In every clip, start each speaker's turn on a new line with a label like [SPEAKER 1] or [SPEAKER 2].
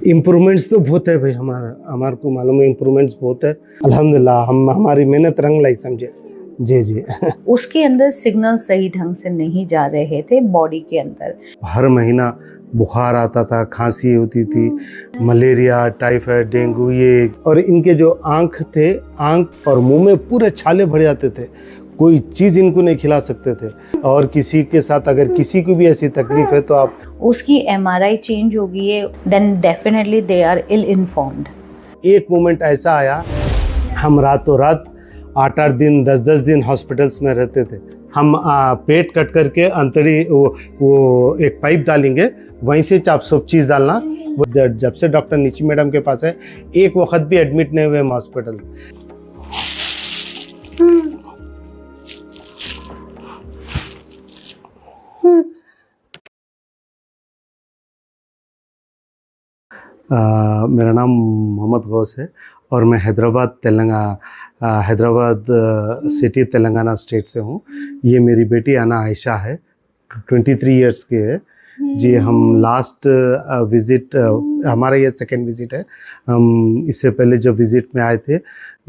[SPEAKER 1] Improvements तो बहुत है भाई, हमारे को मालूम है इम्प्रूवमेंट्स बहुत है। अल्हम्दुलिल्लाह हम हमारी मेहनत रंग लाई समझे। जी जी।
[SPEAKER 2] उसके अंदर सिग्नल सही ढंग से नहीं जा रहे थे बॉडी के अंदर।
[SPEAKER 1] हर महीना बुखार आता था, खांसी होती थी, मलेरिया, टाइफाइड, डेंगू, ये और इनके जो आँख थे, आँख और मुंह में पूरे छाले भर जाते थे। कोई चीज़ इनको नहीं खिला सकते थे। और किसी के साथ अगर किसी को भी ऐसी तकलीफ है तो आप
[SPEAKER 2] उसकी एमआरआई चेंज हो गई है, then definitely they are ill informed.
[SPEAKER 1] एक मोमेंट ऐसा आया, हम रातों रात 8-8 दिन 10-10 दिन हॉस्पिटल्स में रहते थे। हम पेट कट करके अंतड़ी वो एक पाइप डालेंगे, वहीं से आप सब चीज़ डालना। वो जब से डॉक्टर निशी मैडम के पास है, एक वक्त भी एडमिट नहीं हुए हम हॉस्पिटल में। मेरा नाम मोहम्मद गौस है और मैं हैदराबाद सिटी तेलंगाना स्टेट से हूँ। ये मेरी बेटी अना आयशा है, 23 इयर्स की है जी। हम लास्ट विज़िट, हमारा ये सेकेंड विज़िट है। हम इससे पहले जब विज़िट में आए थे,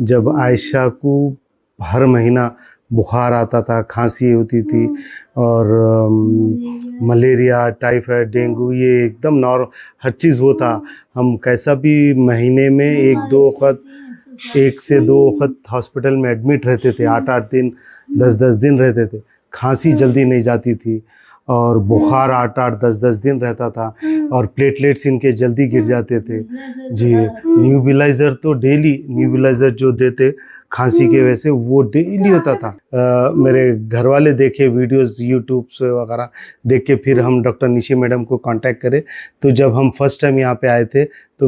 [SPEAKER 1] जब आयशा को हर महीना बुखार आता था, खांसी होती थी और मलेरिया, टाइफाइड, डेंगू, ये एकदम नॉर्मल हर चीज़ होता। हम कैसा भी महीने में एक से दो वक्त हॉस्पिटल में एडमिट रहते थे, 8-8 दिन 10-10 दिन रहते थे। खांसी जल्दी नहीं जाती थी और बुखार 8-8 10-10 दिन रहता था और प्लेटलेट्स इनके जल्दी गिर जाते थे जी। न्यूबिलाइज़र तो डेली, न्यूबिलाइज़र जो देते खांसी के वजह से, वो डेली होता था। मेरे घर वाले देखे वीडियोस यूट्यूब से वगैरह देख के फिर हम डॉक्टर निशी मैडम को कांटेक्ट करे। तो जब हम फर्स्ट टाइम यहाँ पे आए थे तो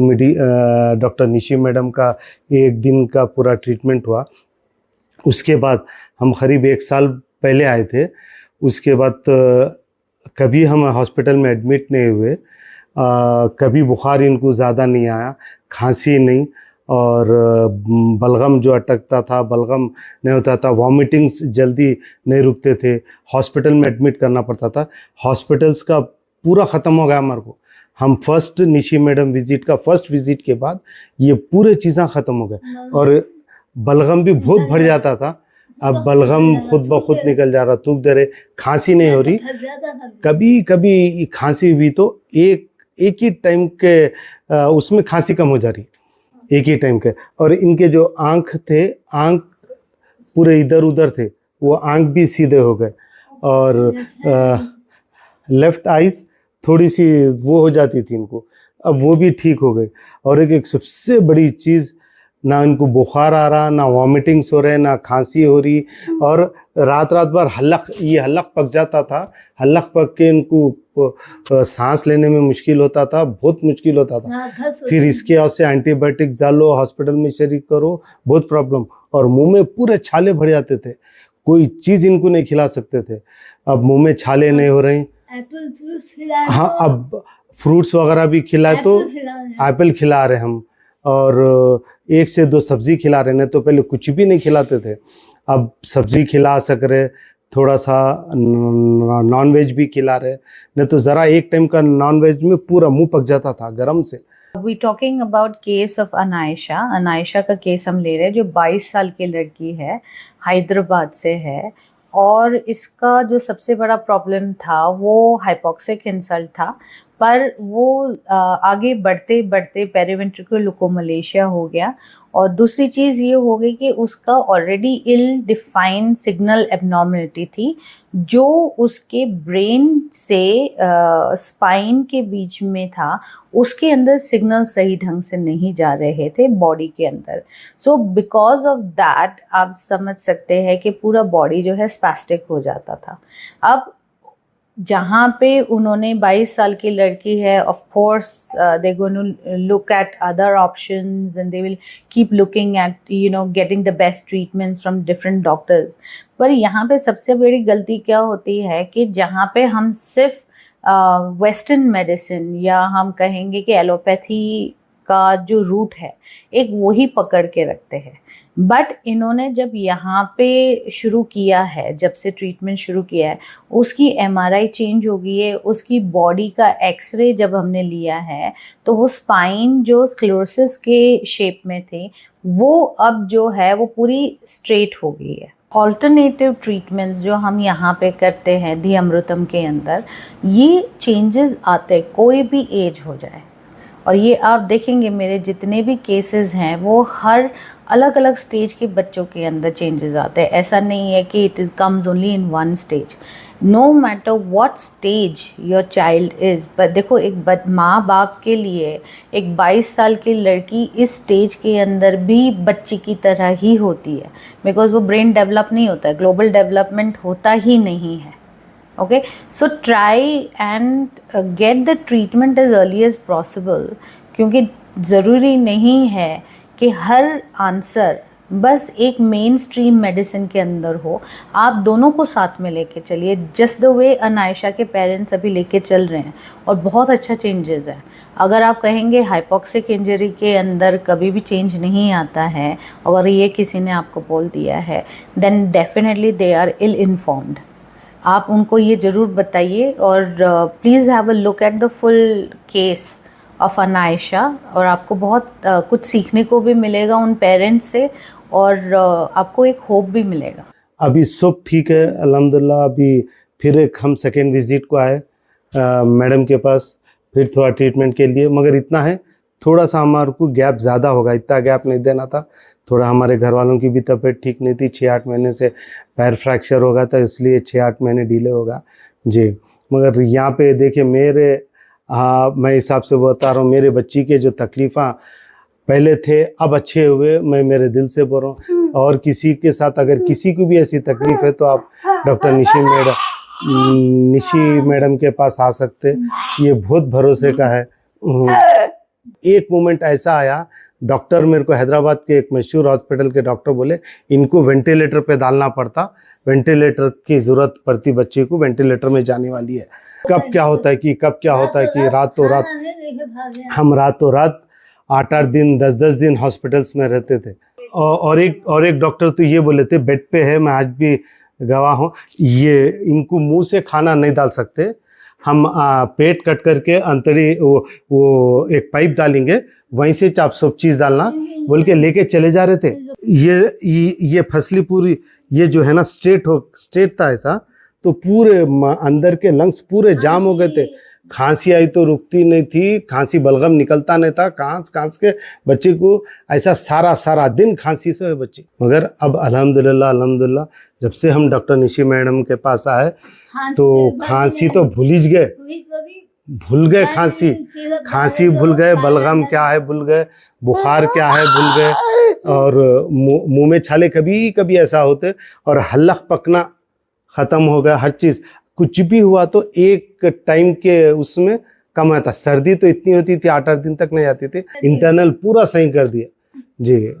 [SPEAKER 1] डॉक्टर निशी मैडम का 1 दिन का पूरा ट्रीटमेंट हुआ। उसके बाद हम करीब 1 साल पहले आए थे। उसके बाद कभी हम हॉस्पिटल में एडमिट नहीं हुए, कभी बुखार इनको ज़्यादा नहीं आया, खांसी नहीं, और बलगम जो अटकता था बलगम नहीं होता था, वॉमिटिंग्स जल्दी नहीं रुकते थे, हॉस्पिटल में एडमिट करना पड़ता था। हॉस्पिटल्स का पूरा ख़त्म हो गया हमारे को। हम first Nishi madam first visit के बाद ये पूरे चीज़ें ख़त्म हो गए और बलगम भी बहुत बढ़ जाता था। अब बलगम खुद ब खुद निकल जा रहा, थूक दे रहे, खांसी नहीं हो रही। कभी कभी खांसी हुई तो एक ही टाइम के उसमें खांसी कम हो जा रही, एक ही टाइम के। और इनके जो आँख थे, आँख पूरे इधर उधर थे, वो आँख भी सीधे हो गए और लेफ्ट आइज थोड़ी सी वो हो जाती थी इनको, अब वो भी ठीक हो गई। और एक सबसे बड़ी चीज़, ना इनको बुखार आ रहा, ना वॉमिटिंग्स हो रहे, ना खांसी हो रही। और रात भर हल्लक पक जाता था, हल्लक पक के इनको सांस लेने में मुश्किल होता था, बहुत मुश्किल होता था। फिर इसके वजह से एंटीबायोटिक्स डालो, हॉस्पिटल में शरीक करो, बहुत प्रॉब्लम। और मुंह में पूरे छाले भर जाते थे, कोई चीज़ इनको नहीं खिला सकते थे। अब मुंह में छाले नहीं हो रहे। हाँ, अब फ्रूट्स वगैरह भी खिलाए तो एप्पल खिला रहे हम, और 1 से 2 सब्जी खिला रहे, नहीं तो पहले कुछ भी नहीं खिलाते थे। अब सब्जी खिला सक रहे, थोड़ा सा नॉन वेज भी खिला रहे, नहीं तो ज़रा एक टाइम का नॉन वेज में पूरा मुंह पक जाता था गरम से।
[SPEAKER 2] We talking about case of Anaysha का केस हम ले रहे हैं, जो 22 साल की लड़की है, हैदराबाद से है। और इसका जो सबसे बड़ा प्रॉब्लम था वो हाइपोक्सिक इंसल्ट था, पर वो आगे बढ़ते बढ़ते पेरीवेंट्रिकुलर लुकोमलेशिया हो गया। और दूसरी चीज़ ये हो गई कि उसका ऑलरेडी इल डिफाइंड सिग्नल एबनॉर्मलिटी थी, जो उसके ब्रेन से स्पाइन के बीच में था, उसके अंदर सिग्नल सही ढंग से नहीं जा रहे थे बॉडी के अंदर। सो बिकॉज ऑफ दैट आप समझ सकते हैं कि पूरा बॉडी जो है स्पैस्टिक हो जाता था। अब जहाँ पे उन्होंने 22 साल की लड़की है, of course they going to look at other options and they will keep looking at getting the best treatments from different doctors. पर यहाँ पे सबसे बड़ी गलती क्या होती है कि जहाँ पे हम सिर्फ वेस्टर्न मेडिसिन या हम कहेंगे कि एलोपैथी का जो रूट है एक वही पकड़ के रखते हैं। बट इन्होंने जब यहाँ पे शुरू किया है, जब से ट्रीटमेंट शुरू किया है, उसकी एमआरआई चेंज हो गई है, उसकी बॉडी का एक्सरे जब हमने लिया है तो वो स्पाइन जो स्क्लेरोसिस के शेप में थी वो अब जो है वो पूरी स्ट्रेट हो गई है। ऑल्टरनेटिव ट्रीटमेंट्स जो हम यहाँ पे करते हैं दी अमृतम के अंदर, ये चेंजेस आते कोई भी एज हो जाए। और ये आप देखेंगे मेरे जितने भी केसेस हैं वो हर अलग अलग स्टेज के बच्चों के अंदर चेंजेस आते हैं। ऐसा नहीं है कि it is comes only in one stage, no matter what stage your child is. But देखो एक माँ बाप के लिए एक 22 साल की लड़की इस स्टेज के अंदर भी बच्ची की तरह ही होती है, बिकॉज वो ब्रेन डेवलप नहीं होता है, ग्लोबल डेवलपमेंट होता ही नहीं है। Okay, so try and get the treatment as early as possible, क्योंकि ज़रूरी नहीं है कि हर आंसर बस एक मेन स्ट्रीम मेडिसिन के अंदर हो। आप दोनों को साथ में लेके चलिए, जस्ट द वे अनायशा के पेरेंट्स अभी लेके चल रहे हैं और बहुत अच्छा चेंजेस है। अगर आप कहेंगे हाइपोक्सिक इंजरी के अंदर कभी भी चेंज नहीं आता है, अगर ये किसी ने आपको बोल दिया है, then definitely they are ill informed. आप उनको ये ज़रूर बताइए और please have a look at the full case of Anaysha, और आपको बहुत कुछ सीखने को भी मिलेगा उन पेरेंट्स से, और आपको एक होप भी मिलेगा।
[SPEAKER 1] अभी सब ठीक है अल्हम्दुलिल्लाह। अभी फिर एक हम सेकेंड विजिट को आए मैडम के पास, फिर थोड़ा ट्रीटमेंट के लिए, मगर इतना है थोड़ा सा हमारे को गैप ज़्यादा होगा, इतना गैप नहीं देना था। थोड़ा हमारे घर वालों की भी तबीयत ठीक नहीं थी, 6-8 महीने से पैर फ्रैक्चर होगा था, इसलिए 6-8 महीने डिले होगा जी। मगर यहाँ पे देखिए मेरे मैं हिसाब से बता रहा हूँ, मेरे बच्ची के जो तकलीफ़ा पहले थे अब अच्छे हुए, मैं मेरे दिल से बोल रहा हूँ। और किसी के साथ अगर किसी को भी ऐसी तकलीफ़ है तो आप डॉक्टर निशी मैडम के पास आ सकते, ये बहुत भरोसे का है। एक मोमेंट ऐसा आया, डॉक्टर मेरे को हैदराबाद के एक मशहूर हॉस्पिटल के डॉक्टर बोले इनको वेंटिलेटर पे डालना पड़ता, वेंटिलेटर की ज़रूरत पड़ती, बच्चे को वेंटिलेटर में जाने वाली है। कब क्या होता है कि रातों रात हम रातों रात 8-8 दिन 10-10 दिन हॉस्पिटल्स में रहते थे। और एक डॉक्टर तो ये बोले थे, बेड पे है, मैं आज भी गवाह हूँ, ये इनको मुंह से खाना नहीं डाल सकते, हम पेट कट करके अंतड़ी वो एक पाइप डालेंगे, वहीं से आप सब चीज़ डालना बोल के लेके चले जा रहे थे। ये फसली पूरी ये जो है ना स्ट्रेट था ऐसा, तो पूरे अंदर के लंग्स पूरे जाम हो गए थे। खांसी आई तो रुकती नहीं थी, खांसी बलगम निकलता नहीं था, खांस के बच्चे को ऐसा सारा दिन खांसी से बच्चे। मगर अब अल्हम्दुलिल्लाह जब से हम डॉक्टर निशी मैडम के पास आए तो खांसी तो भूल गए, खांसी भूल गए, बलगम क्या है भूल गए, बुखार क्या है भूल गए, और मुंह में छाले कभी ऐसा होते, और हल्लक पकना ख़त्म हो गया। हर चीज़ कुछ भी हुआ तो एक टाइम के उसमें कम आता। सर्दी तो इतनी होती थी 8-8 दिन तक नहीं आती थी। इंटरनल पूरा सही कर दिया जी,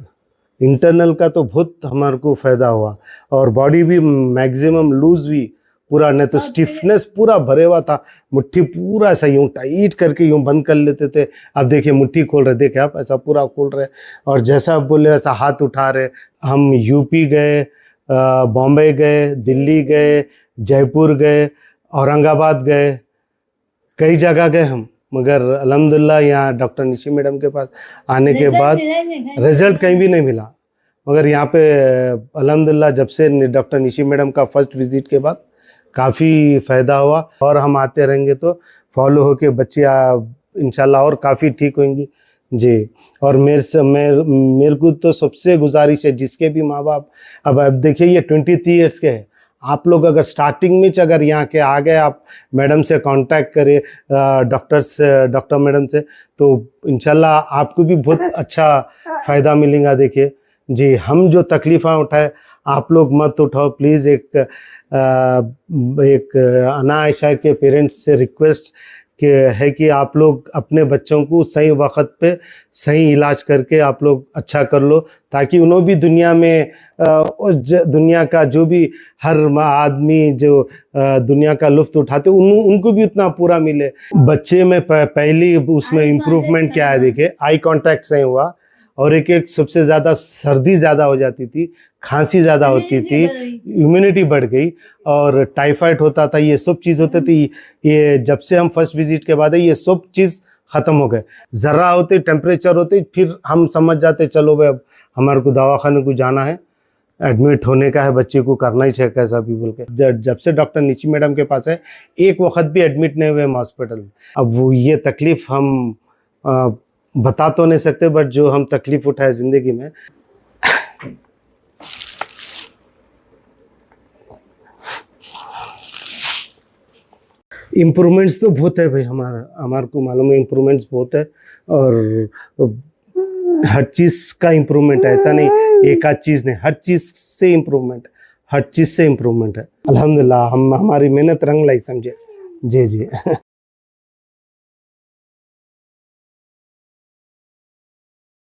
[SPEAKER 1] इंटरनल का तो बहुत हमारे को फ़ायदा हुआ, और बॉडी भी मैक्सिमम लूज भी पूरा, नहीं तो स्टिफनेस पूरा भरे हुआ था, मुट्ठी पूरा ऐसा यूँ टाइट करके यूँ बंद कर लेते थे। अब देखिए मुट्ठी खोल रहे, देखिए आप ऐसा पूरा खोल रहे, और जैसा बोले ऐसा हाथ उठा रहे। हम यूपी गए, बॉम्बे गए, दिल्ली गए, जयपुर गए, औरंगाबाद गए, कई जगह गए हम, मगर अल्हम्दुलिल्लाह यहाँ डॉक्टर निशी मैडम के पास आने के बाद रिजल्ट कहीं भी नहीं मिला। मगर यहाँ पे अल्हम्दुलिल्लाह जब से डॉक्टर निशी मैडम का फर्स्ट विजिट के बाद काफ़ी फ़ायदा हुआ, और हम आते रहेंगे तो फॉलो होके बच्चे इंशाल्लाह और काफ़ी ठीक होंगी जी। और मेरे को तो सबसे गुजारिश है, जिसके भी माँ बाप अब देखिए ये 23 ईयर्स के हैं, आप लोग अगर स्टार्टिंग में अगर यहाँ के आ गए, आप मैडम से कांटेक्ट करें, डॉक्टर मैडम से, तो इंशाल्लाह आपको भी बहुत अच्छा फ़ायदा मिलेगा। देखिए जी, हम जो तकलीफ़ें उठाए आप लोग मत उठाओ प्लीज़। एक अनायशा के पेरेंट्स से रिक्वेस्ट कि है कि आप लोग अपने बच्चों को सही वक्त पे सही इलाज करके आप लोग अच्छा कर लो, ताकि उन्हों भी दुनिया में दुनिया का जो भी हर आदमी जो दुनिया का लुत्फ उठाते उनको भी उतना पूरा मिले। बच्चे में पहली उसमें इम्प्रूवमेंट क्या है, देखिए आई कांटेक्ट सही हुआ, और एक सबसे ज़्यादा सर्दी ज़्यादा हो जाती थी, खांसी ज़्यादा होती थी, इम्यूनिटी बढ़ गई, और टाइफाइड होता था, ये सब चीज़ होती थी। ये जब से हम फर्स्ट विजिट के बाद है ये सब चीज़ ख़त्म हो गए। ज़रा होते टेम्परेचर होते फिर हम समझ जाते चलो भाई अब हमारे को दवाखाने को जाना है, एडमिट होने का है, बच्चे को करना ही चाहिए कैसा भी बोल के। जब से डॉक्टर नीची मैडम के पास है एक वक्त भी एडमिट नहीं हुए हम हॉस्पिटल में। अब वो ये तकलीफ़ हम बता तो नहीं सकते, बट जो हम तकलीफ़ उठाए ज़िंदगी में। इम्प्रूवमेंट्स तो बहुत है भाई, हमारे को मालूम है इम्प्रूवमेंट्स बहुत है, और हर चीज़ का इम्प्रूवमेंट है, ऐसा नहीं एक आध चीज़ नहीं, हर चीज़ से इम्प्रूवमेंट, हर चीज़ से इम्प्रूवमेंट है। अल्हम्दुलिल्लाह हम हमारी मेहनत रंग लाई समझे। जी जी।